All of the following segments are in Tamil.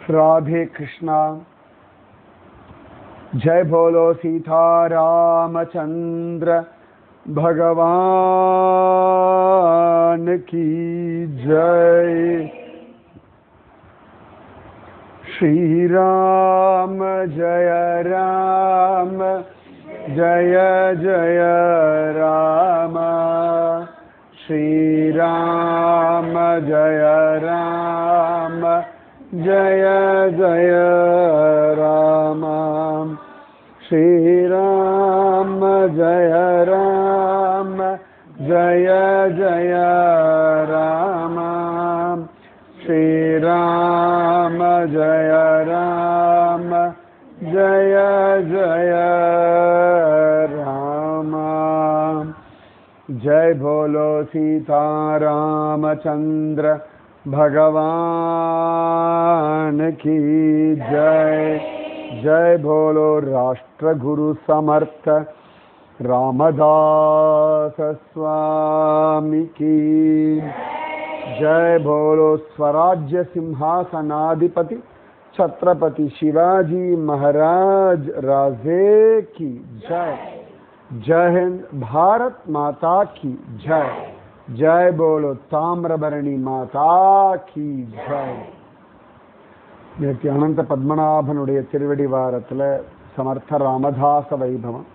राधे कृष्णा। जय बोलो सीता रामचंद्र भगवान की जय। श्री राम जय राम जय जय राम। श्री राम जय राम जय जय राम। श्री राम जय राम जय जय राम। श्री राम जय राम जय जय राम। जय बोलो सीता रामचंद्र भगवान की जय। जय बोलो राष्ट्र गुरु समर्थ रामदास स्वामी की जय। बोलो स्वराज्य सिंहासनाधिपति छत्रपति शिवाजी महाराज राजे की जय। जय हिंद, भारत माता की जय। जय बोलो ताम्रबरणी माता की जय। நேற்று அனந்த பத்மநாபனுடைய திருவடி வாரத்தில் சமர்த்த ராமதாச வைபவம்.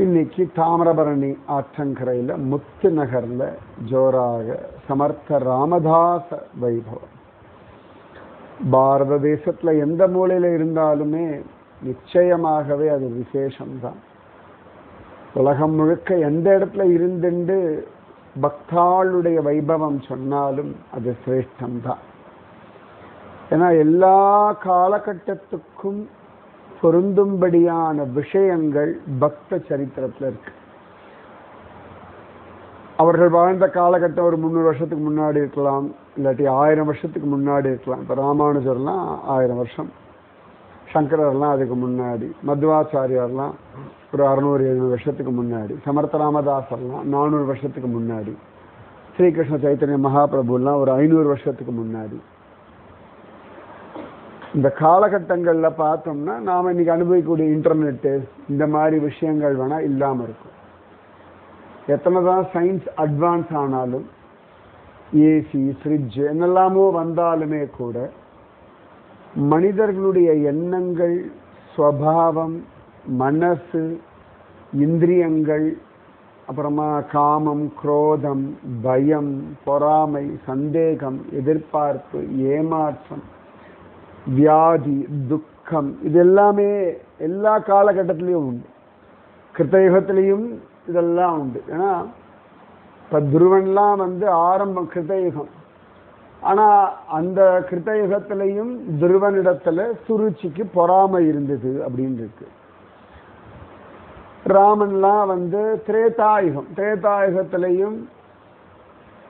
இன்னைக்கு தாமிரபரணி ஆற்றங்கரையில் முத்து நகரில் ஜோராக சமர்த்த ராமதாச வைபவம். பாரத தேசத்தில் எந்த மூலையில் இருந்தாலுமே நிச்சயமாகவே அது விசேஷம்தான். உலகம் முழுக்க எந்த இடத்துல இருந்துண்டு பக்தாளுடைய வைபவம் சொன்னாலும் அது சிரேஷ்டம்தான். ஏன்னா எல்லா காலகட்டத்துக்கும் பொருந்தும்படியான விஷயங்கள் பக்த சரித்திரத்தில் இருக்கு. அவர்கள் வாழ்ந்த காலகட்டம் ஒரு 300 வருஷத்துக்கு முன்னாடி இருக்கலாம், இல்லாட்டி 1000 வருஷத்துக்கு முன்னாடி இருக்கலாம். இப்போ ராமானுஜர்லாம் 1000 வருஷம், சங்கரர்லாம் அதுக்கு முன்னாடி, மத்வாச்சாரியார்லாம் ஒரு 600-700 வருஷத்துக்கு முன்னாடி, சமர்த்த ராமதாசர்லாம் 400 வருஷத்துக்கு முன்னாடி, ஸ்ரீகிருஷ்ண சைத்தன்ய மகாபிரபுலாம் ஒரு 500 வருஷத்துக்கு முன்னாடி. இந்த காலகட்டங்களில் பார்த்தோம்னா நாம் இன்னைக்கு அனுபவிக்கக்கூடிய இன்டர்நெட்டு இந்த மாதிரி விஷயங்கள் வேணால் இல்லாமல் இருக்கும். எத்தனை தான் சயின்ஸ் அட்வான்ஸ் ஆனாலும், ஏசி ஃப்ரிட்ஜ் என்னெல்லாமோ வந்தாலுமே கூட மனிதர்களுடைய எண்ணங்கள், ஸ்வபாவம், மனசு, இந்திரியங்கள், அப்புறமா காமம், குரோதம், பயம், பொறாமை, சந்தேகம், எதிர்பார்ப்பு, ஏமாற்றம், வியாதி, துக்கம், இது எல்லாமே எல்லா காலகட்டத்திலையும் உண்டு. கிருத்தயுகத்திலையும் இதெல்லாம் உண்டு. ஏன்னா இப்போ துருவன்லாம் ஆரம்பம் கிருத்தயுகம். ஆனால் அந்த கிருத்தயுகத்திலையும் துருவனிடத்தில் சுருச்சிக்கு பொறாமை இருந்தது அப்படின்னு இருக்கு. ராமன்லாம் திரேதாயுகம், திரேதாயுகத்திலையும்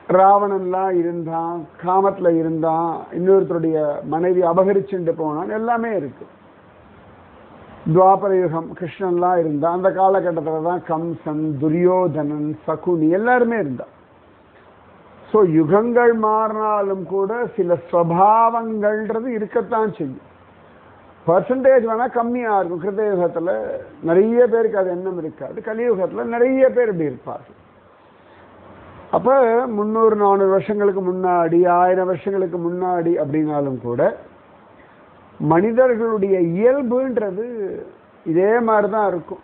ராவணன்லாம் இருந்தான், காமத்தில் இருந்தான், இன்னொருத்தருடைய மனைவி அபகரிச்சுட்டு போனான், எல்லாமே இருக்கு. துவாபர யுகம் கிருஷ்ணன்லாம் இருந்தான். அந்த காலகட்டத்தில் தான் கம்சன், துரியோதனன், சகுனி எல்லாருமே இருந்தான். ஸோ யுகங்கள் மாறினாலும் கூட சில ஸ்வபாவங்கள்ன்றது இருக்கத்தான் செய்யும். பர்சன்டேஜ் வேணால் கம்மியாக இருக்கும். கிருத்தயுகத்தில் நிறைய பேருக்கு அது எண்ணம் இருக்காது, கலியுகத்தில் நிறைய பேர் இப்படி இருப்பார்கள். அப்போ 300-400 வருஷங்களுக்கு முன்னாடி, 1000 வருஷங்களுக்கு முன்னாடி அப்படின்னாலும் கூட மனிதர்களுடைய இயல்புன்றது இதே மாதிரி தான் இருக்கும்.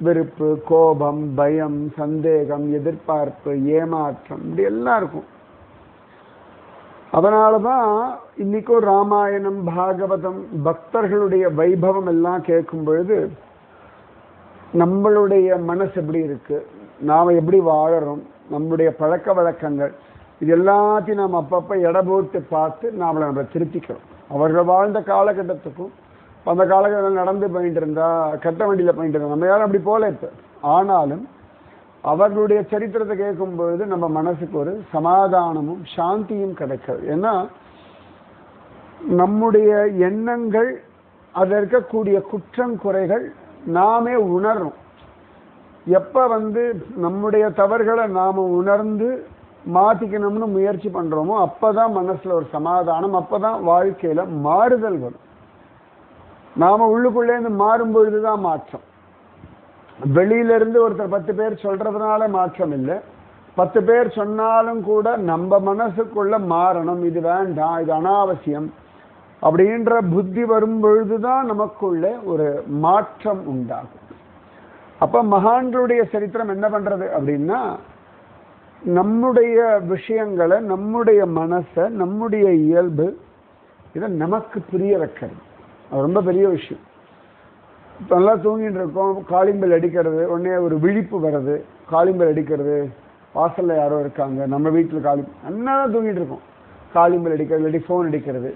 வெறுப்பு, கோபம், பயம், சந்தேகம், எதிர்பார்ப்பு, ஏமாற்றம், இப்படி எல்லாம் இருக்கும். அதனால தான் இன்னைக்கும் ராமாயணம், பாகவதம், பக்தர்களுடைய வைபவம் எல்லாம் கேட்கும் பொழுது நம்மளுடைய மனசு எப்படி இருக்கு, நாம் எப்படி வாழறோம், நம்முடைய பழக்க வழக்கங்கள், இது எல்லாத்தையும் நாம் அப்பப்போ எடை போட்டு பார்த்து நம்மளை திருத்திக்கிறோம். அவர்கள் வாழ்ந்த காலகட்டத்துக்கும் அந்த காலகட்டத்தில் நடந்து போயிட்டு இருந்தா, கட்ட வண்டியில் போயிட்டு இருந்தா, நம்ம யாரும் அப்படி போல இப்போ. ஆனாலும் அவர்களுடைய சரித்திரத்தை கேட்கும் பொழுது நம்ம மனசுக்கு ஒரு சமாதானமும் சாந்தியும் கிடைக்கிறது. ஏன்னா நம்முடைய எண்ணங்கள், அதில் இருக்கக்கூடிய குற்றம் குறைகள் நாமே உணர்றோம். எப்போ நம்முடைய தவறுகளை நாம் உணர்ந்து மாத்திக்கணும்னு முயற்சி பண்றோமோ அப்பதான் மனசுல ஒரு சமாதானம், அப்பதான் வாழ்க்கையில மாறுதல் வரும். நாம உள்ளுக்குள்ளே இருந்து மாறும் பொழுதுதான் மாற்றம். வெளியில இருந்து ஒருத்தர் 10 பேர் சொல்றதுனால மாற்றம் இல்லை. 10 பேர் சொன்னாலும் கூட நம்ம மனசுக்குள்ள மாறணும், இது வேண்டாம், இது அனாவசியம் அப்படின்ற புத்தி வரும் பொழுதுதான் நமக்குள்ள ஒரு மாற்றம் உண்டாகும். அப்ப மகான்களுடைய சரித்திரம் என்ன பண்றது அப்படின்னா, நம்முடைய விஷயங்களை, நம்முடைய மனசை, நம்முடைய இயல்பு இதை நமக்கு புரிய வைக்கிறது. அது ரொம்ப பெரிய விஷயம். நல்லா தூங்கிட்டு இருக்கோம், காலிம்பல் அடிக்கிறது, உடனே ஒரு விழிப்பு வர்றது, காலிம்பல் அடிக்கிறது, வாசல்ல யாரோ இருக்காங்க, நம்ம வீட்டில் அண்ணாதான் தூங்கிட்டு இருக்கோம், காலிம்பல் அடிக்கிறது, இல்லாட்டி ஃபோன் அடிக்கிறது,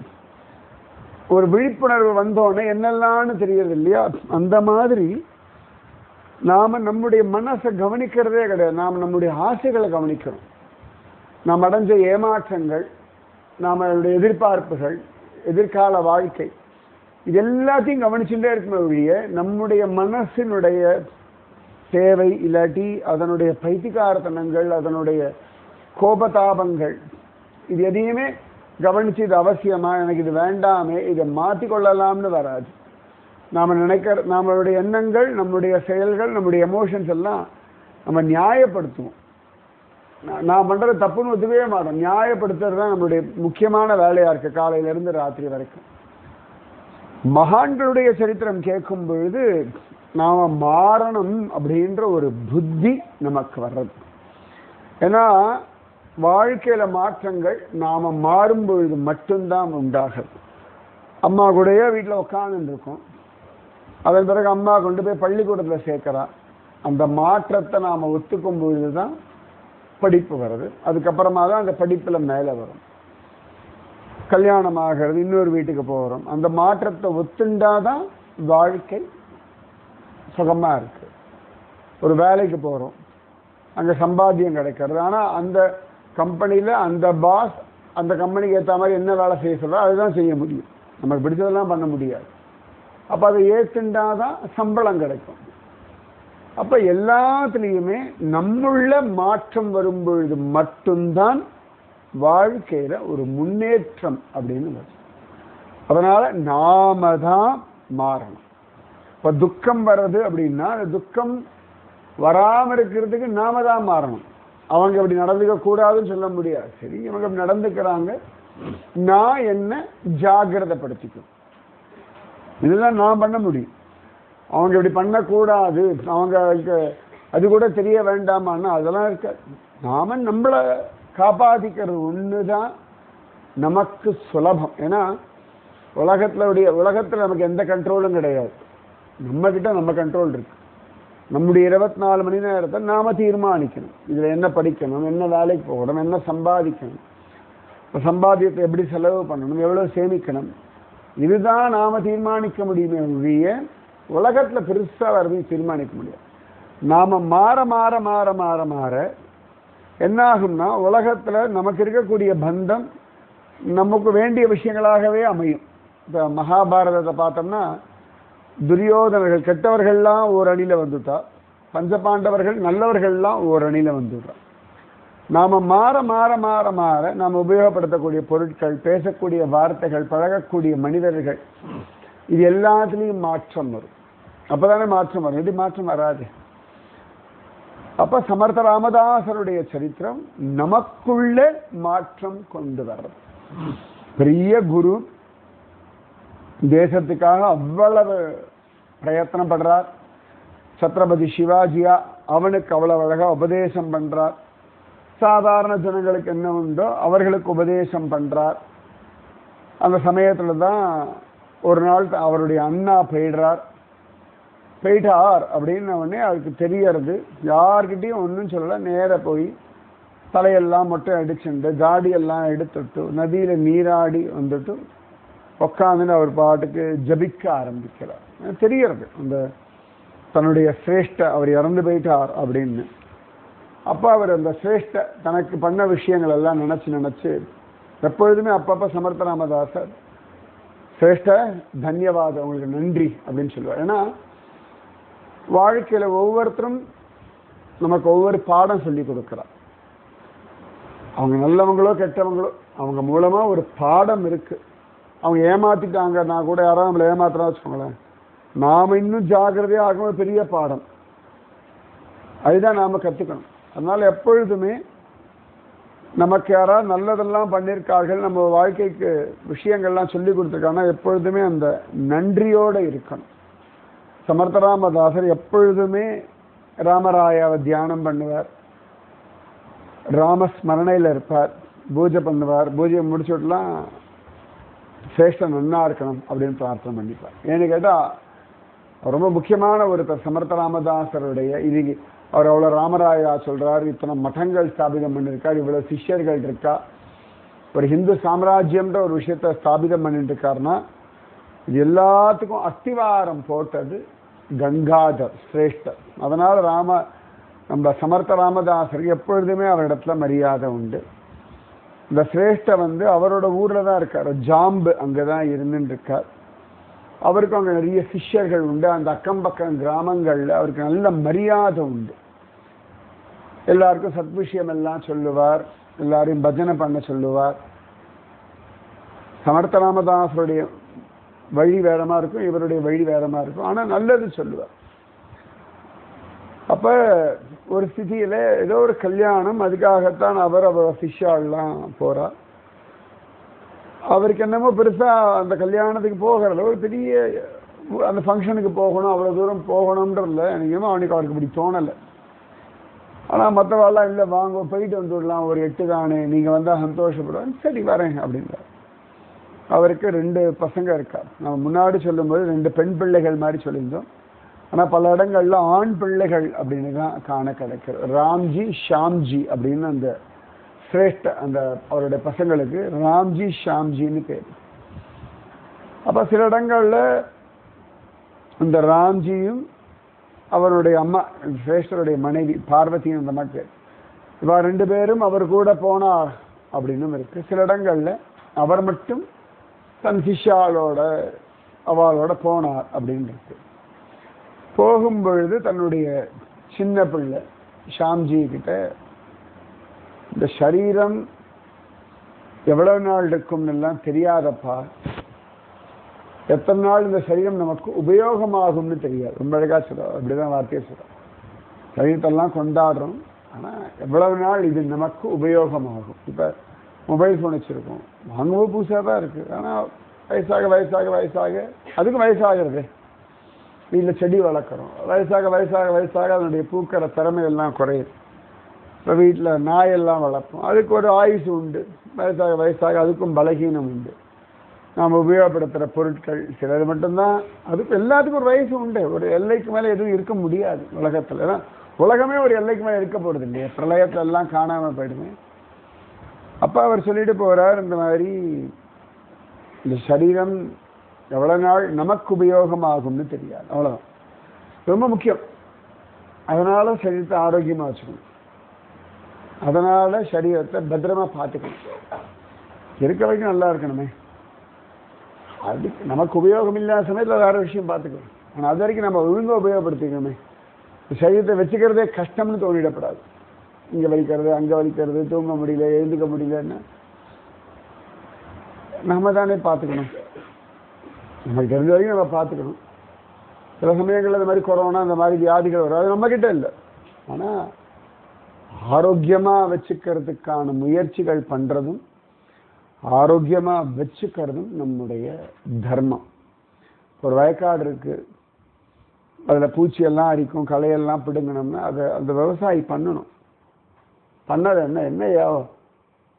ஒரு விழிப்புணர்வு வந்தோடனே என்னெல்லாம்னு தெரியறது இல்லையா? அந்த மாதிரி நாம நம்முடைய மனசை கவனிக்கிறதே கிடையாது. நாம் நம்முடைய ஆசைகளை கவனிக்கிறோம். நாம் அடைஞ்ச ஏமாற்றங்கள், நம்மளுடைய எதிர்பார்ப்புகள், எதிர்கால வாழ்க்கை, இது எல்லாத்தையும் கவனிச்சுட்டே இருக்குமே ஒழிய நம்முடைய மனசினுடைய தேவை இல்லாட்டி அதனுடைய பைத்திகார்த்தனங்கள், அதனுடைய கோபதாபங்கள், இது எதையுமே கவனிச்சு இது அவசியமா, எனக்கு இது வேண்டாமே, இதை மாற்றிக்கொள்ளலாம்னு வராது. நாம் நினைக்கிற நம்மளுடைய எண்ணங்கள், நம்முடைய செயல்கள், நம்முடைய எமோஷன்ஸ் எல்லாம் நம்ம நியாயப்படுத்துவோம். நான் பண்றது தப்புன்னு ஒத்துக்கவே மாட்டோம். நியாயப்படுத்துறது தான் நம்மளுடைய முக்கியமான வேலையா இருக்கு, காலையிலிருந்து ராத்திரி வரைக்கும். மகான்களுடைய சரித்திரம் கேட்கும் பொழுது நாம மாறணும் அப்படின்ற ஒரு புத்தி நமக்கு வர்றது. ஏன்னா வாழ்க்கையில மாற்றங்கள் நாம மாறும் பொழுது மட்டும்தான் உண்டாகுது. அம்மா கூடயே வீட்டில் உட்கார்ந்து இருக்கோம், அதன் பிறகு அம்மா கொண்டு போய் பள்ளிக்கூடத்தில் சேர்க்கிறா. அந்த மாற்றத்தை நாம ஒத்துக்கும் பொழுதுதான் படிப்பு வருது. அதுக்கப்புறமா தான் அந்த படிப்புல மேலே வரும். கல்யாணம் ஆகிறது, இன்னொரு வீட்டுக்கு போகிறோம், அந்த மாற்றத்தை ஒத்துண்டாதான் வாழ்க்கை சுகமா இருக்கு. ஒரு வேலைக்கு போகிறோம், அங்கே சம்பாத்தியம் கிடைக்கிறது. ஆனால் அந்த கம்பெனியில் அந்த பாஸ் அந்த கம்பெனிக்கு ஏற்ற மாதிரி என்ன வேலை செய்ய சொல்கிறோம் அதுதான் செய்ய முடியும். நமக்கு பிடிச்சதெல்லாம் பண்ண முடியாது. அப்போ அதை ஏற்றுண்டாதான் சம்பளம் கிடைக்கும். அப்போ எல்லாத்துலேயுமே நம்முள்ள மாற்றம் வரும் பொழுது மட்டும்தான் வாழ்க்கையில ஒரு முன்னேற்றம் அப்படின்னு வரும். அதனால நாம தான் மாறணும். இப்ப துக்கம் வர்றது அப்படின்னா துக்கம் வராம இருக்கிறதுக்கு நாம தான் மாறணும். அவங்க அப்படி நடந்துக்க கூடாதுன்னு சொல்ல முடியாது. சரி, இவங்க அப்படி நடந்துக்கிறாங்க, நான் என்ன ஜாகிரதைப்படுத்திக்கும், இதுதான் நான் பண்ண முடியும். அவங்க இப்படி பண்ணக்கூடாது, அவங்க அது கூட தெரிய வேண்டாமான்னா அதெல்லாம் இருக்க. நாம நம்மளை காப்பாத்திக்கிறது ஒண்ணுதான் நமக்கு சுலபம். ஏன்னா உலகத்துல நமக்கு எந்த கண்ட்ரோலும் கிடையாது. நம்ம கிட்ட நம்ம கண்ட்ரோல் இருக்கு. நம்முடைய 24 மணி நேரத்தை நாம தீர்மானிக்கணும். இதுல என்ன படிக்கணும், என்ன வேலைக்கு போகணும், என்ன சம்பாதிக்கணும், சம்பாத்தியத்தை எப்படி செலவு பண்ணணும், எவ்வளவு சேமிக்கணும், இதுதான் நாம தீர்மானிக்க முடியுமே ஒழிய உலகத்துல பெருசா வரதையும் தீர்மானிக்க முடியாது. நாம மாற மாற மாற மாற மாற என்ன ஆகும்னா உலகத்துல நமக்கு இருக்கக்கூடிய பந்தம் நமக்கு வேண்டிய விஷயங்களாகவே அமையும். இப்போ மகாபாரதத்தை பார்த்தோம்னா துரியோதனர்கள் கெட்டவர்கள்லாம் ஒரு அணியில வந்துட்டா, பஞ்சபாண்டவர்கள் நல்லவர்கள்லாம் ஒரு அணியில வந்துடுறா. நாம மாற மாற மாற மாற நாம் உபயோகப்படுத்தக்கூடிய பொருட்கள், பேசக்கூடிய வார்த்தைகள், பழகக்கூடிய மனிதர்கள், இது எல்லாத்துலேயும் மாற்றம் வரும். அப்பதானே மாற்றம் வரும். இது மாற்றம் வராது. அப்ப சமர்த்த ராமதாசருடைய சரித்திரம் நமக்குள்ள மாற்றம் கொண்டு வர்றது. பெரிய குரு, தேசத்துக்காக அவ்வளவு பிரயத்தனம் பண்றார். சத்ரபதி சிவாஜியா அவனுக்கு அவ்வளவு அழகா உபதேசம் பண்றார். சாதாரண ஜனங்களுக்கு என்ன உண்டோ அவர்களுக்கு உபதேசம் பண்றார். அந்த சமயத்துல தான் ஒரு நாள் அவருடைய அண்ணா போயிட்டார் அப்படின்னு உடனே அதுக்கு தெரியறது. யார்கிட்டையும் ஒன்றும் சொல்லலை. நேர போய் தலையெல்லாம் மொட்டை அடிச்சுட்டு தாடியெல்லாம் எடுத்துட்டு நதியில நீராடி வந்துட்டு உட்காந்துன்னு அவர் பாட்டுக்கு ஜபிக்க ஆரம்பிக்கிறார். தெரியறது அந்த தன்னுடைய சிரேஷ்ட அவர் இறந்து போயிட்டார் அப்படின்னு. அப்போ அவர் அந்த சிரேஷ்ட தனக்கு பண்ண விஷயங்கள் எல்லாம் நினைச்சு எப்பொழுதுமே அப்பப்போ சமர்த்த ராமதாசர் சிரேஷ்ட தன்யவாதம், உங்களுக்கு நன்றி அப்படின்னு சொல்லுவார். ஏன்னா வாழ்க்கையில ஒவ்வொருத்தரும் நமக்கு ஒவ்வொரு பாடம் சொல்லி கொடுக்கிறார். அவங்க நல்லவங்களோ கெட்டவங்களோ அவங்க மூலமா ஒரு பாடம் இருக்கு. அவங்க ஏமாத்திட்டாங்கன்னா கூட யாராவது நம்மளை ஏமாத்துறா வச்சுக்கோங்களேன், நாம இன்னும் ஜாக்கிரதையாக ஆகும். ஒரு பெரிய பாடம் அதுதான் நாம கத்துக்கணும். அதனால எப்பொழுதுமே நமக்கு யாராவது நல்லதெல்லாம் பண்ணியிருக்கார்கள், நம்ம வாழ்க்கைக்கு விஷயங்கள்லாம் சொல்லி கொடுத்துருக்காங்கன்னா எப்பொழுதுமே அந்த நன்றியோடு இருக்கணும். சமர்த்தராமதாசர் எப்பொழுதுமே ராமராயாவை தியானம் பண்ணுவார், ராமஸ்மரணையில் இருப்பார், பூஜை பண்ணுவார். பூஜையை முடிச்சுட்டுலாம் சிரேஷ்ட நன்னா இருக்கணும் அப்படின்னு பிரார்த்தனை பண்ணிப்பார். ஏன்னு கேட்டால் ரொம்ப முக்கியமான ஒருத்தர் சமர்த்தராமதாசருடைய இது. அவர் அவ்வளோ ராமராயா சொல்கிறார், இத்தனை மட்டங்கள் ஸ்தாபிதம் பண்ணியிருக்கார், இவ்வளோ சிஷ்யர்கள் இருக்கா, ஒரு ஹிந்து சாம்ராஜ்யம்ன்ற ஒரு விஷயத்தை ஸ்தாபிதம் பண்ணிட்டு இருக்காருன்னா இது எல்லாத்துக்கும் அஸ்திவாரம் போட்டது கங்காதர் சிரேஷ்டர். அதனால் நம்ம சமர்த்த ராமதாசருக்கு எப்பொழுதுமே அவரிடத்துல மரியாதை உண்டு. இந்த சிரேஷ்ட அவரோட ஊரில் தான் இருக்கார், ஜாம்பு அங்கே தான் இருந்துட்டு இருக்கார். அவருக்கு அங்கே நிறைய சிஷ்யர்கள் உண்டு. அந்த அக்கம் பக்கம் கிராமங்களில் அவருக்கு நல்ல மரியாதை உண்டு. எல்லாருக்கும் சத் விஷயம் எல்லாம் சொல்லுவார், எல்லாரையும் பஜனை பண்ண சொல்லுவார். சமர்த்த ராமதாசருடைய வழி வேறமா இருக்கும், இவருடைய வழி வேறமா இருக்கும், ஆனால் நல்லது சொல்லுவார். அப்போ ஒரு ஸ்திதியில் ஏதோ ஒரு கல்யாணம், அதுக்காகத்தான் அவர் சிஷ்யாலாம் போகிறார். அவருக்கு என்னமோ பெருசாக அந்த கல்யாணத்துக்கு போகிறத ஒரு பெரிய அந்த ஃபங்க்ஷனுக்கு போகணும், அவ்வளோ தூரம் போகணுன்றதில்ல. எனக்கு அவனுக்கு அவருக்கு இப்படி தோணலை. ஆனால் மற்றவாள்லாம் இல்லை, வாங்க போயிட்டு வந்துடலாம், ஒரு 8 தானே, நீங்கள் வந்தால் சந்தோஷப்படுவேன், சரி வரேன் அப்படின்றார். அவருக்கு 2 பசங்க இருக்கார். நம்ம முன்னாடி சொல்லும்போது 2 பெண் பிள்ளைகள் மாதிரி சொல்லியிருந்தோம். ஆனால் பல இடங்கள்ல ஆண் பிள்ளைகள் அப்படின்னு தான் காண கிடைக்கிறது. ராம்ஜி ஷாம்ஜி அப்படின்னு அந்த சிரேஷ்ட அந்த அவருடைய பசங்களுக்கு ராம்ஜி ஷாம்ஜின்னு பேர். அப்போ சில இடங்கள்ல இந்த ராம்ஜியும் அவருடைய அம்மா சிரேஷ்டருடைய மனைவி பார்வதியும் அந்த மாதிரி பேர். இவா 2 பேரும் அவர் கூட போனார் அப்படின்னும் இருக்கு. சில இடங்கள்ல அவர் மட்டும் தன் சிஷ்யாளோட அவளோட போனார் அப்படின்னு இருக்கு. போகும்பொழுது தன்னுடைய சின்ன பிள்ளை ஷாம்ஜி கிட்ட, இந்த சரீரம் எவ்வளவு நாள் இருக்கும்னு எல்லாம் தெரியாதப்பா, எத்தனை நாள் இந்த சரீரம் நமக்கு உபயோகமாகும்னு தெரியாது. ரொம்ப அழகா சொல்றோம், அப்படிதான் வார்த்தையை சொல்றோம். சரீரத்தெல்லாம் கொண்டாடுறோம், ஆனால் எவ்வளவு நாள் இது நமக்கு உபயோகமாகும். இப்போ மொபைல் ஃபோன் வச்சுருக்கோம், வாங்கும்போது புதுசாக தான் இருக்குது, ஆனால் வயசாக வயசாக வயசாக அதுக்கும் வயசாகிறது. வீட்டில் செடி வளர்க்குறோம், வயசாக வயசாக வயசாக அதனுடைய பூக்கிற திறமையெல்லாம் குறையுது. இப்போ வீட்டில் நாயெல்லாம் வளர்ப்போம், அதுக்கு ஒரு ஆயுசு உண்டு. வயசாக வயசாக அதுக்கும் பலகீனம் உண்டு. நாம் உபயோகப்படுத்துகிற பொருட்கள் சிலது மட்டும்தான், அதுக்கு எல்லாத்துக்கும் ஒரு வயசு உண்டு. ஒரு எல்லைக்கு மேலே எதுவும் இருக்க முடியாது உலகத்தில். ஏன்னா உலகமே ஒரு எல்லைக்கு மேலே இருக்க போகிறது இல்லையா, பிரளயத்தில் எல்லாம் காணாமல் போயிடுமே. அப்போ அவர் சொல்லிட்டு போகிறார், இந்த மாதிரி இந்த சரீரம் எவ்வளோ நாள் நமக்கு உபயோகமாகும்னு தெரியாது, அவ்வளோதான். ரொம்ப முக்கியம். அதனால சரீரத்தை ஆரோக்கியமாக வச்சுக்கணும், அதனால சரீரத்தை பத்திரமா பார்த்துக்கணும். இருக்க வரைக்கும் நல்லா இருக்கணுமே, அதுக்கு நமக்கு உபயோகம் இல்லாத சமயத்தில் வேறு விஷயம் பார்த்துக்கணும். ஆனால் அது வரைக்கும் நம்ம ஒழுங்காக உபயோகப்படுத்திக்கணுமே. சரீரத்தை வச்சுக்கிறதே கஷ்டம்னு தோணிடப்படாது. இங்கே வலிக்கிறது, அங்கே வலிக்கிறது, தூங்க முடியல, எழுந்துக்க முடியலன்னு நம்ம தானே பார்த்துக்கணும். நமக்கு தெரிஞ்ச வரைக்கும் நம்ம பார்த்துக்கணும். சில சமயங்களில் இந்த மாதிரி கொரோனா இந்த மாதிரி வியாதிகள் வரும், அது நம்மக்கிட்ட இல்லை. ஆனால் ஆரோக்கியமாக வச்சுக்கிறதுக்கான முயற்சிகள் பண்ணுறதும் ஆரோக்கியமாக வச்சுக்கிறதும் நம்முடைய தர்மம். ஒரு வயக்காடு இருக்குது, அதில் பூச்சியெல்லாம் அரிக்கும், களையெல்லாம் பிடுங்கணும்னா அதை அந்த விவசாயி பண்ணணும். பண்ணது என்னையா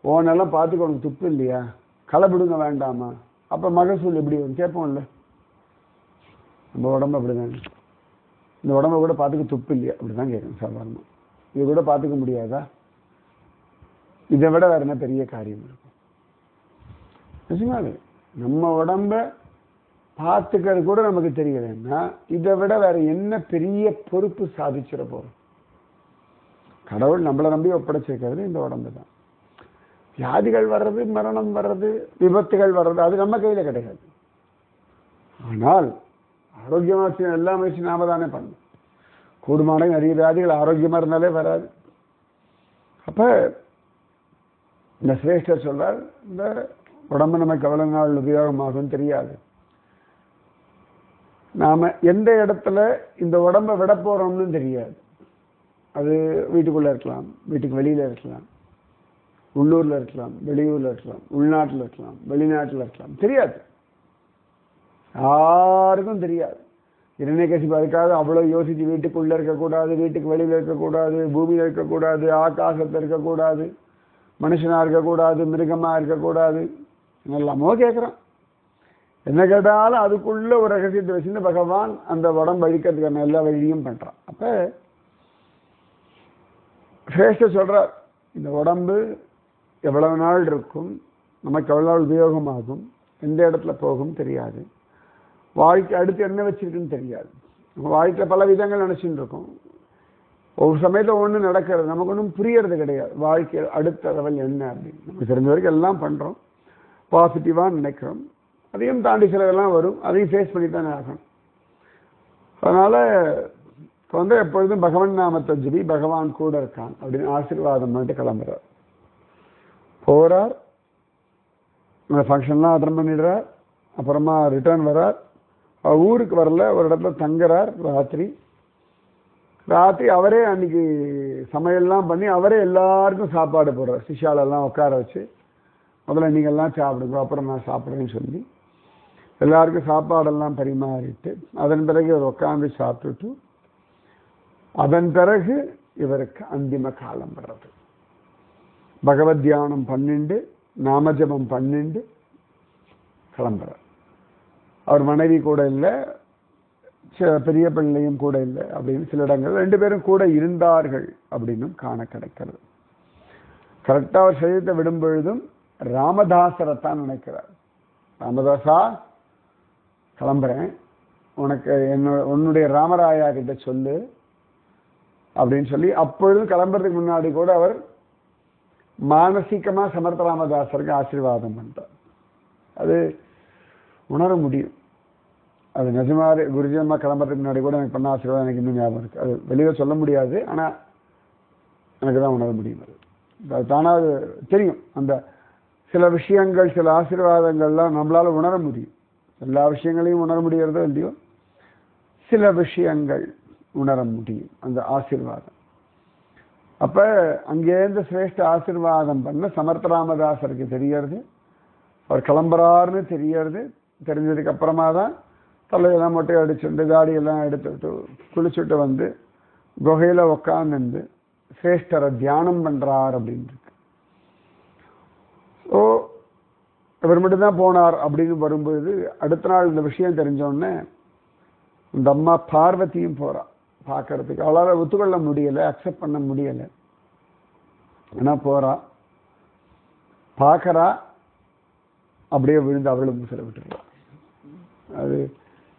ஓனெல்லாம் பார்த்துக்கணும், துப்பு இல்லையா, களை பிடுங்க வேண்டாமா, அப்போ மகசூல் எப்படி வரும் கேட்போம்ல. நம்ம உடம்பு அப்படிதாங்க, இந்த உடம்பை கூட பார்த்துக்க துப்பு இல்லையா அப்படி தான் கேட்கணும் சாதாரணமாக. இது கூட பார்த்துக்க முடியாதா, இதை விட வேறு என்ன பெரிய காரியம் இருக்கும். நிஜமாவே நம்ம உடம்ப பார்த்துக்கிறது கூட நமக்கு தெரியலன்னா இதை விட வேற என்ன பெரிய பொறுப்பு சாதிச்சிட போறோம். கடவுள் நம்மளை நம்பி ஒப்படைச்சிருக்கிறது இந்த உடம்பு தான். வியாதிகள் வர்றது, மரணம் வர்றது, விபத்துகள் வர்றது அது நம்ம கையில கிடையாது. ஆனால் ஆரோக்கியமாக எல்லா முயற்சியும் நாம தானே பண்ணணும். கூடுமான நிறைய வியாதிகள் ஆரோக்கியமா இருந்தாலே வராது. அப்ப இந்த சிரேஷ்டர் சொல்றார், இந்த உடம்பு நமக்கு எவ்வளவு நாள் உபயோகமாகும் தெரியாது. நாம எந்த இடத்துல இந்த உடம்பை விட போறோம்னு தெரியாது. அது வீட்டுக்குள்ள இருக்கலாம், வீட்டுக்கு வெளியில இருக்கலாம், உள்ளூர்ல இருக்கலாம், வெளியூர்ல இருக்கலாம், உள்நாட்டில் இருக்கலாம், வெளிநாட்டில் இருக்கலாம், தெரியாது, யாருக்கும் தெரியாது. இரண்யகசிபு அதுக்காக அவ்வளவு யோசிச்சு வீட்டுக்குள்ள இருக்கக்கூடாது, வீட்டுக்கு வெளியில இருக்கக்கூடாது, பூமியில இருக்கக்கூடாது, ஆகாசத்துல இருக்கக்கூடாது, மனுஷனா இருக்கக்கூடாது, மிருகமா இருக்கக்கூடாது, எல்லாமோ கேட்கிறான். என்ன கேட்டாலும் அதுக்குள்ள ஒரு ரகசியத்தை வச்சுன்னு பகவான் அந்த உடம்பு அழிக்கிறதுக்கான எல்லா வழியும் பண்றான். அப்ப சிரேஷ்டர் சொல்றார், இந்த உடம்பு எவ்வளவு நாள் இருக்கும், நமக்கு எவ்வளவு நாள் உபயோகமாகும், எந்த இடத்துல போகும் தெரியாது, வாழ்க்கை அடுத்து என்ன வச்சிருக்குன்னு தெரியாது. நம்ம வாழ்க்கையில் பல விதங்கள் நினைச்சுட்டு இருக்கோம். ஒவ்வொரு சமயத்தில் ஒன்று நடக்கிறது, நமக்கு ஒன்றும் புரியறது கிடையாது. வாழ்க்கை அடுத்த லெவல் என்ன அப்படின்னு நமக்கு தெரிஞ்ச வரைக்கும் எல்லாம் பண்றோம், பாசிட்டிவா நினைக்கிறோம். அதையும் தாண்டி சிலதெல்லாம் வரும், அதையும் ஃபேஸ் பண்ணி தானே ஆகணும். அதனால எப்பொழுதும் பகவான் நாமத்தை ஜெபி, பகவான் கூட இருக்கான் அப்படின்னு ஆசீர்வாதம் பண்ணிட்டு கிளம்புறார். போறார், அந்த ஃபங்க்ஷன்லாம் அட்டன் பண்ணிடுறார். அப்புறமா ரிட்டர்ன் வரார். ஊருக்கு வரல, ஒரு இடத்துல தங்குறார் ராத்திரி. அவரே அன்னைக்கு சமையல்லாம் பண்ணி அவரே எல்லாருக்கும் சாப்பாடு போடுறார். சிஷாலெல்லாம் உட்கார வச்சு, முதல்ல நீங்கள்லாம் சாப்பிடுங்க, அப்புறம் நான் சாப்பிட்றேன்னு சொல்லி எல்லாருக்கும் சாப்பாடெல்லாம் பரிமாறிட்டு, அதன் பிறகு அவர் உட்காந்து சாப்பிட்டுட்டு, அதன் பிறகு இவருக்கு அந்திம காலம் வர்றது. பகவத் தியானம் 12, நாமஜபம் 12 கிளம்புறார். அவர் மனைவி கூட இல்லை, பெரிய பிள்ளையும் கூட இல்லை அப்படின்னு சில இடங்கள் 2 பேரும் கூட இருந்தார்கள் அப்படின்னும் காண கிடைக்கிறது. கரெக்டாக அவர் சரீரத்தை விடும் பொழுதும் ராமதாசரைத்தான் நினைக்கிறார். ராமதாசா, கிளம்புறேன், உனக்கு உன்னுடைய ராமராயா கிட்ட சொல்லு அப்படின்னு சொல்லி அப்பொழுதும் கிளம்புறதுக்கு முன்னாடி கூட அவர் மானசீகமா சமர்த்த ராமதாசருக்கு ஆசீர்வாதம் பண்றார். அது உணர முடியும். அது நிஜமாவே குருஜி அம்மா கிளம்புறதுக்கு முன்னாடி கூட எனக்கு பண்ண ஆசீர்வாதம் எனக்கு இன்னும் ஞாபகம் இருக்கு. அது வெளியே சொல்ல முடியாது, ஆனா எனக்கு தான் உணர முடியும். அது தானாக தெரியும். அந்த சில விஷயங்கள், சில ஆசீர்வாதங்கள்லாம் நம்மளால உணர முடியும். எல்லா விஷயங்களையும் உணர முடியறதோ இல்லையோ, சில விஷயங்கள் உணர முடியும் அந்த ஆசீர்வாதம். அப்ப அங்கேருந்து சிரேஷ்ட ஆசீர்வாதம் பண்ண சமர்த்த ராமதாசருக்கு தெரியறது, அவர் கிளம்புறாருன்னு தெரியறது. தெரிஞ்சதுக்கு அப்புறமா தான் தலையெல்லாம் மொட்டை அடிச்சுட்டு தாடியெல்லாம் எடுத்துட்டு குளிச்சுட்டு வந்து குகையில உட்காந்து சிரேஷ்டரை தியானம் பண்றார் அப்படின்னு இருக்கு. ஸோ இவர் மட்டும்தான் போனார் அப்படின்னு வரும்போது அடுத்த நாள் இந்த விஷயம் தெரிஞ்சோடனே இந்த அம்மா பார்வதியும் போறா பார்க்கறதுக்கு. அவளால் ஒத்துக்கொள்ள முடியலை, அக்செப்ட் பண்ண முடியலை. ஆனா போறா, பார்க்கறா, அப்படியே விழுந்து அவளும் சில விட்டுறா. அது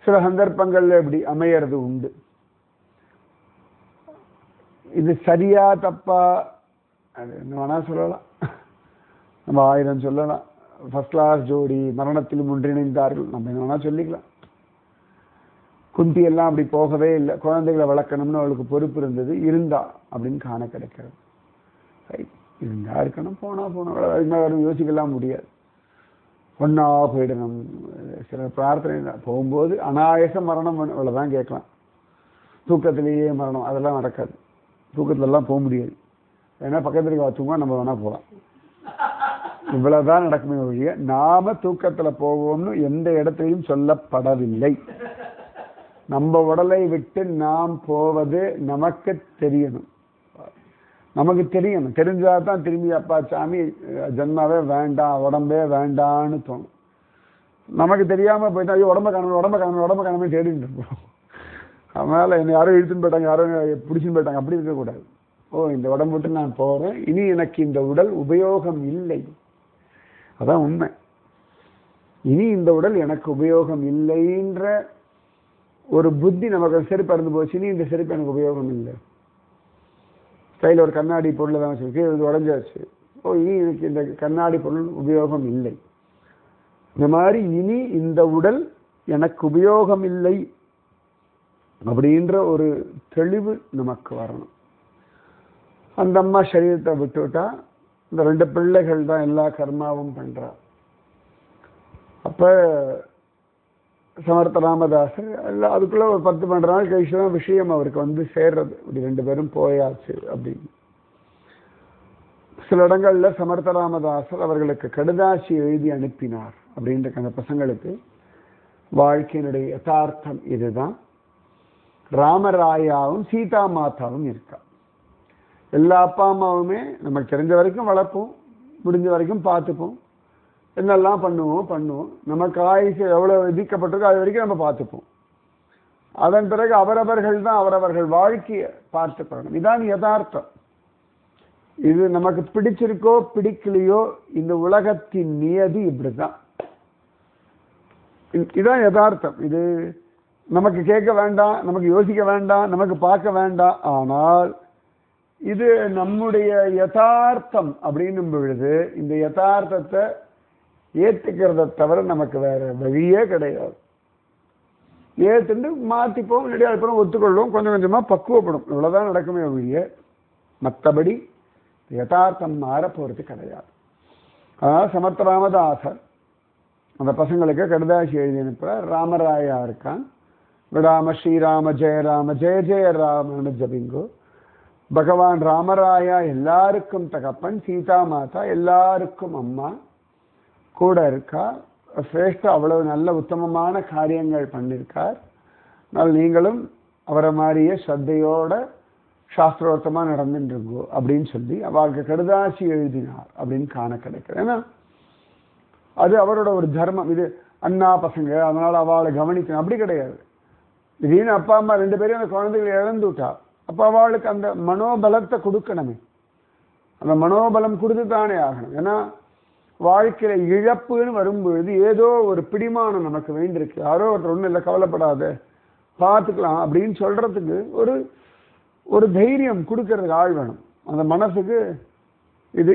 சில சந்தர்ப்பங்கள்ல எப்படி அமையறது உண்டு. இது சரியா தப்பா அது என்ன வேணா சொல்லலாம், நம்ம 1000 சொல்லலாம். ஃபர்ஸ்ட் கிளாஸ் ஜோடி மரணத்திலும் ஒன்றிணைந்தார்கள், நம்ம என்ன வேணா சொல்லிக்கலாம். குந்தி எல்லாம் அப்படி போகவே இல்லை, குழந்தைகளை வளர்க்கணும்னு அவளுக்கு பொறுப்பு இருந்தது, இருந்தா அப்படின்னு காண கிடைக்கிறது. இருந்தா இருக்கணும், போனா போனோம், யோசிக்கலாம் முடியாது. ஒன்னா போயிடணும். சில பிரார்த்தனை போகும்போது அனாயச மரணம் இவ்வளவுதான் கேட்கலாம். தூக்கத்திலேயே மரணம் அதெல்லாம் நடக்காது. தூக்கத்துல எல்லாம் போக முடியாது. ஏன்னா பக்கத்துல தூங்க நம்ம வேணா போகலாம். இவ்வளவுதான் நடக்குமே ஒழிய நாம தூக்கத்துல போவோம்னு எந்த இடத்திலையும் சொல்லப்படவில்லை. நம்ம உடலை விட்டு நாம் போவது நமக்கு தெரியணும். நமக்கு தெரியணும். தெரிஞ்சாதான் திரும்பி அப்பா சாமி ஜென்மாவே வேண்டாம், உடம்பே வேண்டான்னு தோணும். நமக்கு தெரியாம போயிட்டா ஐயோ உடம்ப காணணும் தேடிட்டு இருப்போம். அதனால என்னை யாரும் இழுத்துன்னு போயிட்டாங்க, யாரும் பிடிச்சுன்னு போயிட்டாங்க, அப்படி இருக்கக்கூடாது. இந்த உடம்பு விட்டு நான் போறேன், இனி எனக்கு இந்த உடல் உபயோகம் இல்லை. அதான் உண்மை. இனி இந்த உடல் எனக்கு உபயோகம் இல்லைன்ற ஒரு புத்தி நமக்கு செருப்பு இருந்து போச்சு. இனி இந்த செருப்பு எனக்கு உபயோகம் இல்லை. கையில் ஒரு கண்ணாடி பொருளை தான் வச்சிருக்கு, இது உடஞ்சாச்சு. இனி எனக்கு இந்த கண்ணாடி பொருள் உபயோகம் இல்லை. இந்த மாதிரி இனி இந்த உடல் எனக்கு உபயோகம் இல்லை அப்படின்ற ஒரு தெளிவு நமக்கு வரணும். அந்த அம்மா சரீரத்தை விட்டுவிட்டா இந்த 2 பிள்ளைகள் தான் எல்லா கர்மாவும் பண்றா. அப்ப சமர்த்த ராமதாசர் எல்லாம் அதுக்குள்ள ஒரு 10-12 நாள் கழிச்சு தான் விஷயம் அவருக்கு வந்து சேர்றது. இப்படி 2 பேரும் போயாச்சு அப்படின்னு. சில இடங்கள்ல சமர்த்த ராமதாசர் அவர்களுக்கு கடுதாசி எழுதி அனுப்பினார் அப்படின்ற அந்த பசங்களுக்கு. வாழ்க்கையினுடைய யதார்த்தம் இதுதான். ராமராயாவும் சீதா மாதாவும் இருக்கா. எல்லா அப்பா அம்மாவுமே நமக்கு தெரிஞ்ச வரைக்கும் வளர்ப்போம், முடிஞ்ச வரைக்கும் பார்த்துப்போம், என்னெல்லாம் பண்ணுவோம். நமக்கு ஆயுசு எவ்வளவு விதிக்கப்பட்டிருக்கோ அது வரைக்கும் நம்ம பார்த்துப்போம். அதன் பிறகு அவரவர்கள் தான் அவரவர்கள் வாழ்க்கையை பார்த்துக்கணும். இதான் யதார்த்தம். இது நமக்கு பிடிச்சிருக்கோ பிடிக்கலையோ இந்த உலகத்தின் நியதி இப்படிதான். இதுதான் யதார்த்தம். இது நமக்கு கேட்க வேண்டாம், நமக்கு யோசிக்க வேண்டாம், நமக்கு பார்க்க வேண்டாம். ஆனால் இது நம்முடைய யதார்த்தம் அப்படின்னும் பொழுது இந்த யதார்த்தத்தை ஏற்றுக்கிறத தவிர நமக்கு வேற வழியே கிடையாது. ஏற்றுண்டு மாற்றிப்போம், இல்லாட்டி அதுக்கப்புறம் ஒத்துக்கொள்வோம், கொஞ்சம் கொஞ்சமாக பக்குவப்படும். இவ்வளோதான் நடக்குமே வழியே. மற்றபடி யதார்த்தம் மாற போகிறது கிடையாது. அதனால் சமர்த்த ராமதாசர் அந்த பசங்களுக்கு கடுதாசி எழுதி அனுப்புகிறார். ராமராயா இருக்கான். விடாம ஸ்ரீராம ஜெயராம ஜெய ஜெய ராமன்னு ஜபிங்கோ. பகவான் ராமராயா எல்லாருக்கும் தகப்பன், சீதா மாதா எல்லாருக்கும் அம்மா கூட இருக்கா. சிரேஷ்ட அவ்வளவு நல்ல உத்தமமான காரியங்கள் பண்ணியிருக்கார். அதனால் நீங்களும் அவரை மாதிரியே ஸ்ரத்தையோட சாஸ்திரோர்த்தமா நடந்துருங்கோ அப்படின்னு சொல்லி அவளுக்கு கடுதாசி எழுதினார் அப்படின்னு காண கிடைக்கிறது. ஏன்னா அது அவரோட ஒரு தர்மம். இது அண்ணா பசங்க அதனால அவளை கவனிக்கணும் அப்படி கிடையாது. திடீர்னு அப்பா அம்மா 2 பேரும் அந்த குழந்தைகளை இழந்து விட்டா. அப்போ அவளுக்கு அந்த மனோபலத்தை கொடுக்கணுமே. அந்த மனோபலம் கொடுத்து தானே ஆகணும். ஏன்னா வாழ்க்கையில இழப்புன்னு வரும்பொழுது ஏதோ ஒரு பிடிமானம் நமக்கு வேண்டியிருக்கு. யாரோ ஒருத்தர் ஒன்றும் இல்லை, கவலைப்படாத, பார்த்துக்கலாம் அப்படின்னு சொல்றதுக்கு ஒரு தைரியம் கொடுக்கறதுக்கு ஆள் வேணும். அந்த மனசுக்கு இது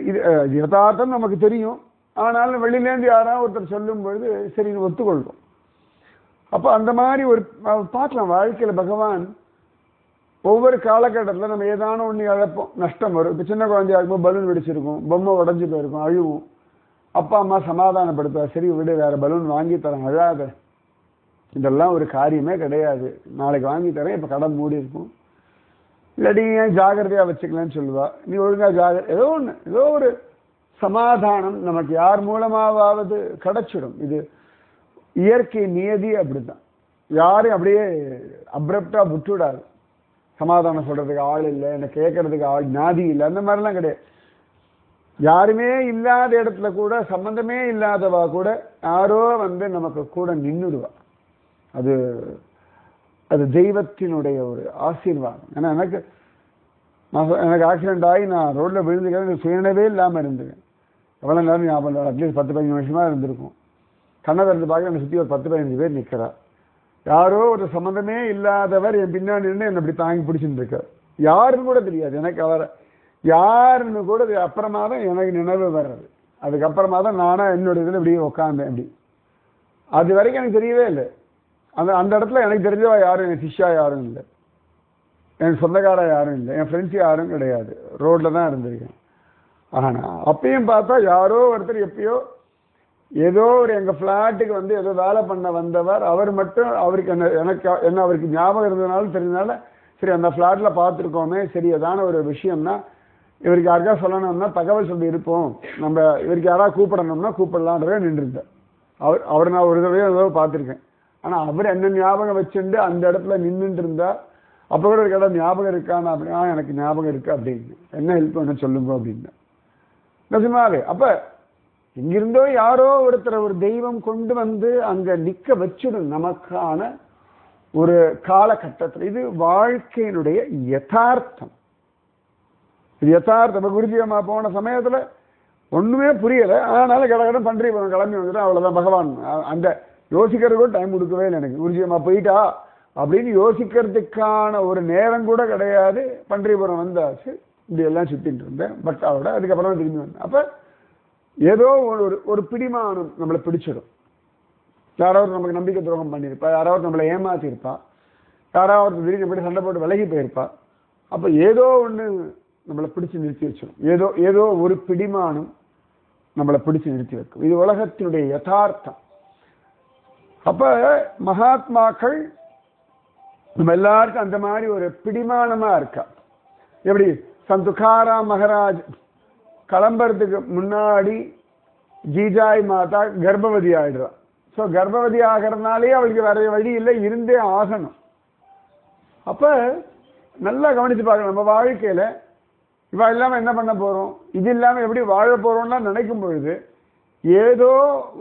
யதார்த்தம் நமக்கு தெரியும். ஆனாலும் வெளியிலேருந்து யாராவது ஒருத்தர் சொல்லும் பொழுது சரின்னு ஒத்துக்கொள்வோம். அப்போ அந்த மாதிரி ஒரு பார்க்கலாம். வாழ்க்கையில் பகவான் ஒவ்வொரு காலகட்டத்தில் நம்ம ஏதான ஒன்று இழப்போம், நஷ்டம் வரும். இப்போ சின்ன குழந்தையா இருக்கும்போது பலூன் வெடிச்சிருக்கும், பொம்மை உடஞ்சி போயிருக்கும், அழுவும். அப்பா அம்மா சமாதானப்படுத்துவா, சரி விடு, வேற பலூன் வாங்கி தரேன், அழாத, இதெல்லாம் ஒரு காரியமே கிடையாது, நாளைக்கு வாங்கி தரேன், இப்போ கடன் மூடி இருக்கும், இல்லாட்டி ஏன் ஜாகிரதையாக வச்சுக்கலான்னு சொல்லுவா. நீ ஒழுங்காக ஏதோ ஒரு சமாதானம் நமக்கு யார் மூலமாவது கிடைச்சிடும். இது இயற்கை நியதி அப்படித்தான். யாரும் அப்படியே அப்ரப்டா விட்டுவிடாது. சமாதானம் சொல்றதுக்கு ஆள் இல்லை, என்னை கேட்கறதுக்கு ஆள் நாதி இல்லை, அந்த மாதிரிலாம் கிடையாது. யாருமே இல்லாத இடத்துல கூட, சம்பந்தமே இல்லாதவா கூட யாரோ வந்து நமக்கு கூட நின்றுடுவா. அது அது தெய்வத்தினுடைய ஒரு ஆசீர்வாதம். ஏன்னா எனக்கு ஆக்சிடென்ட் ஆகி நான் ரோட்டில் விழுந்துக்கிறேன், சுயநினைவே இல்லாமல் இருந்தேன். எவ்வளோ நேரம் ஞாபகம், அட்லீஸ்ட் 10-15 நிமிஷமாக இருந்திருக்கும். கண்ணை திறந்து பார்க்க என்னை சுற்றி ஒரு 10-15 பேர் நிற்கிறா. யாரோ ஒரு சம்மந்தமே இல்லாதவர் என் பின்னாடி நின்று என்னை இப்படி தாங்கி பிடிச்சிட்டு இருக்கார். யாருன்னு கூட தெரியாது எனக்கு, அவர் யாருன்னு கூட அப்புறமா தான் எனக்கு நினைவு வர்றது. அதுக்கப்புறமா தான் நானாக என்னோட இதில் இப்படி உட்காந்தேன். அப்படி அது வரைக்கும் எனக்கு தெரியவே இல்லை. அந்த இடத்துல எனக்கு தெரிஞ்சவா யாரும், என் சிஷ்யா யாரும் இல்லை, என் சொந்தக்கார யாரும் இல்லை, என் ஃப்ரெண்ட்ஸ் யாரும் கிடையாது. ரோட்டில் தான் இருந்திருக்கேன். ஆனால் அப்பயும் பார்த்தா யாரோ ஒருத்தர் எப்பயோ ஏதோ ஒரு எங்கள் ஃப்ளாட்டுக்கு வந்து ஏதோ வேலை பண்ண வந்தவர், அவர் மட்டும் அவருக்கு என்ன அவருக்கு ஞாபகம் இருந்ததுனாலும் தெரிஞ்சதுனால, சரி அந்த ஃப்ளாட்டில் பார்த்துருக்கோமே, சரி அதான ஒரு விஷயம்னா இவருக்கு யாருக்கா சொல்லணும்னா தகவல் சொல்லி இருப்போம், நம்ம இவருக்கு யாராவது கூப்பிடணும்னா கூப்பிடலான்றதே நின்றுருந்தேன். அவர் நான் ஒரு தடவையோ ஏதோ பார்த்துருக்கேன். ஆனால் அவர் என்ன ஞாபகம் வச்சுட்டு அந்த இடத்துல நின்றுட்டு இருந்தா, அப்போ கூட ஒரு இடம் ஞாபகம் இருக்கான்னு அப்படின்னா எனக்கு ஞாபகம் இருக்கு அப்படின்னு, என்ன ஹெல்ப் பண்ண சொல்லுங்க அப்படின்னு நிஜமாவே. அப்போ இங்கிருந்தோ யாரோ ஒருத்தர் ஒரு தெய்வம் கொண்டு வந்து அங்கே நிற்க வச்சிடும் நமக்கான ஒரு காலகட்டத்தில். இது வாழ்க்கையினுடைய யதார்த்தம். இது யதார்த்தம். குருஜி அம்மா போன சமயத்தில் ஒன்றுமே புரியலை, ஆனாலும் கடகடன் பன்றி கிளம்பி வந்துட்டு அவ்வளோதான். பகவான் அந்த யோசிக்கிறது கூட டைம் கொடுக்கவே இல்லை எனக்கு. குருஜி அம்மா போயிட்டா அப்படின்னு யோசிக்கிறதுக்கான ஒரு நேரம் கூட கிடையாது. பன்றிபுரம் வந்தாச்சு, இப்படி எல்லாம் சுற்றிட்டு இருந்தேன் பட்டாவோட. அதுக்கப்புறம் திரும்பி வந்தேன். அப்போ ஏதோ ஒரு பிடிமானம் நம்மளை பிடிச்சிடும். யாராவது நமக்கு நம்பிக்கை துரோகம் பண்ணியிருப்பா, யாராவது நம்மளை ஏமாத்திருப்பா, யாராவது திடீர்னு எப்படி சண்டை போட்டு விலகி போயிருப்பா. அப்போ ஏதோ ஒன்று நம்மளை பிடிச்சு நிறுத்தி வச்சிடும். ஏதோ ஏதோ ஒரு பிடிமானம் நம்மளை பிடிச்சு நிறுத்தி வைக்கும். இது உலகத்தினுடைய யதார்த்தம். அப்ப மகாத்மாக்கள் நம்ம எல்லாருக்கும் அந்த மாதிரி ஒரு பிடிமானமா இருக்கா. எப்படி சந்துகாராம் மகாராஜ் கிளம்புறதுக்கு முன்னாடி ஜீஜாய் மாதா கர்ப்பவதி ஆயிடுறான். ஸோ கர்ப்பவதி ஆகிறதுனாலே அவளுக்கு வேற வழி இல்லை, இருந்தே ஆகணும். அப்ப நல்லா கவனித்து பார்க்கணும். நம்ம வாழ்க்கையில இவ இல்லாம என்ன பண்ண போறோம், இது இல்லாம எப்படி வாழ போறோம்னா நினைக்கும் பொழுது ஏதோ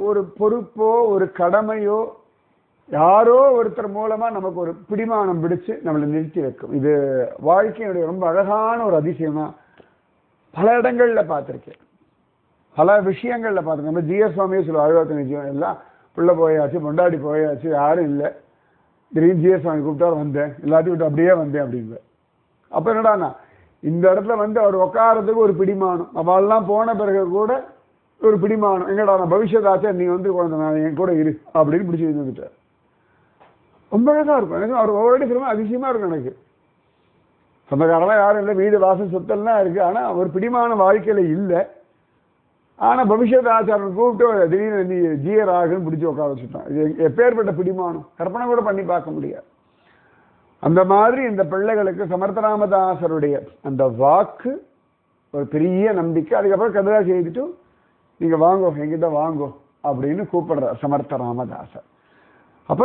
ஒரு பொறுப்போ ஒரு கடமையோ யாரோ ஒருத்தர் மூலமா நமக்கு ஒரு பிடிமானம் பிடிச்சு நம்மளை நிறுத்தி வைக்கும். இது வாழ்க்கையினுடைய ரொம்ப அழகான ஒரு அதிசயமா பல இடங்கள்ல பார்த்திருக்கேன், பல விஷயங்கள்ல பார்த்திருக்கேன். நம்ம ஜிஎஸ் சுவாமியே சொல்லுவோம், அழுவாத்த நிச்சயம் எல்லாம் பிள்ளை போயாச்சு, பொண்டாடி போயாச்சு, யாரும் இல்லை, திடீர்னு ஜிஎஸ் சுவாமி கூப்பிட்டா வந்தேன், எல்லாத்தையும் விட்டு அப்படியே வந்தேன் அப்படின்னு. அப்ப என்னடாண்ணா இந்த இடத்துல அவர் உட்காரத்துக்கு ஒரு பிடிமானம், அவள்லாம் போன பிறகு கூட ஒரு பிடிமானம், எங்கடா நான் பவிஷ்யதாச்சா நீ குழந்தை நான் என் கூட இரு அப்படின்னு பிடிச்சி வந்துட்டார். ரொம்ப அழகா இருக்கும். எனக்கு அவர் ஒவ்வொரு சொல்லுவோம் அதிசயமா இருக்கும். எனக்கு சொந்தக்காரெல்லாம் யாரும் இல்லை, வீடு வாசல் சொத்தெல்லாம் இருக்கு, ஆனா ஒரு பிடிமான வாழ்க்கையில இல்லை. ஆனா பவிஷ்யத் ஆச்சாரன் கூப்பிட்டு திடீர்னு நீ ஜீயராகன்னு பிடிச்சி உட்கார வச்சுட்டான். இது எப்பேற்பட்ட பிடிமானம், கற்பனை கூட பண்ணி பார்க்க முடியாது. அந்த மாதிரி இந்த பிள்ளைகளுக்கு சமர்த்தராமதாசருடைய அந்த வாக்கு ஒரு பெரிய நம்பிக்கை. அதுக்கப்புறம் கதை செய்துட்டு நீங்க வாங்கோ என்கிட்ட வாங்கோ அப்படின்னு கூப்பிடுறார் சமர்த்த ராமதாசர். அப்ப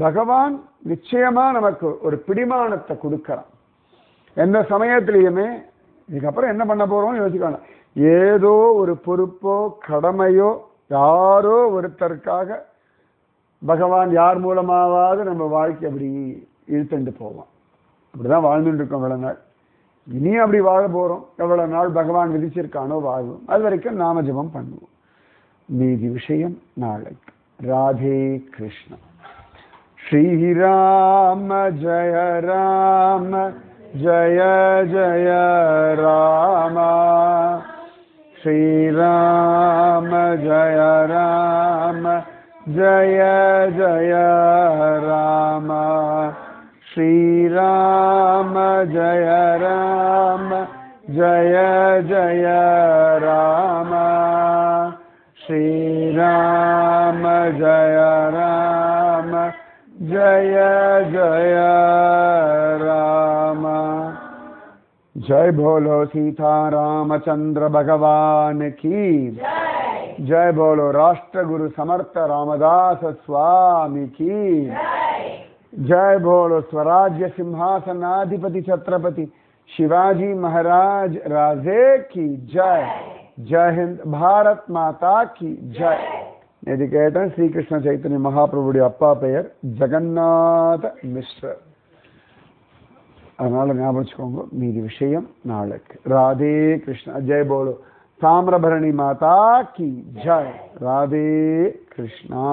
பகவான் நிச்சயமா நமக்கு ஒரு பிடிமானத்தை கொடுக்கிறான். எந்த சமயத்திலையுமே இதுக்கப்புறம் என்ன பண்ண போறோம்னு யோசிக்கணும். ஏதோ ஒரு பொறுப்போ கடமையோ யாரோ ஒருத்தருக்காக பகவான் யார் மூலமாவது நம்ம வாழ்க்கை அப்படி இழுத்துட்டு போவோம். அப்படிதான் வாழ்ந்துட்டு இருக்கோம் இவ்வளவு நாள். இனியும் அப்படி வாழ போறோம். எவ்வளவு நாள் பகவான் விதிச்சிருக்கானோ வாழ்வோம். அது வரைக்கும் நாம ஜபம் பண்ணுவோம். மீதி விஷயம் நாளைக்கு. ராதே கிருஷ்ணா. ஸ்ரீராம ஜய ராம ஜய ஜய ராம. ஸ்ரீராம ஜய ராம ஜய ஜய ராம. ஸ்ரீராம ஜய ராம ஜய ஜய ராம. ஸ்ரீராம ஜய ராம ஜய ஜய ராம. जय बोलो सीता रामचंद्र भगवान की जय. बोलो राष्ट्र गुरु समर्थ रामदास स्वामी की जय. बोलो स्वराज्य सिंहासनाधिपति छत्रपति शिवाजी महाराज राजे की जय. जय हिंद. भारत माता की जय. यदि कहते हैं श्री कृष्ण चैतन्य महाप्रभुடைய அப்பா பெயர் ஜெகநாத மிஸ்ரர். அதனால ஞாபகம் வச்சுக்கோங்க. மீதி விஷயம் நாளைக்கு. ராதே கிருஷ்ணா. ஜெய் போலோ தாமிரபரணி மாதா கி ஜெய். ராதே கிருஷ்ணா.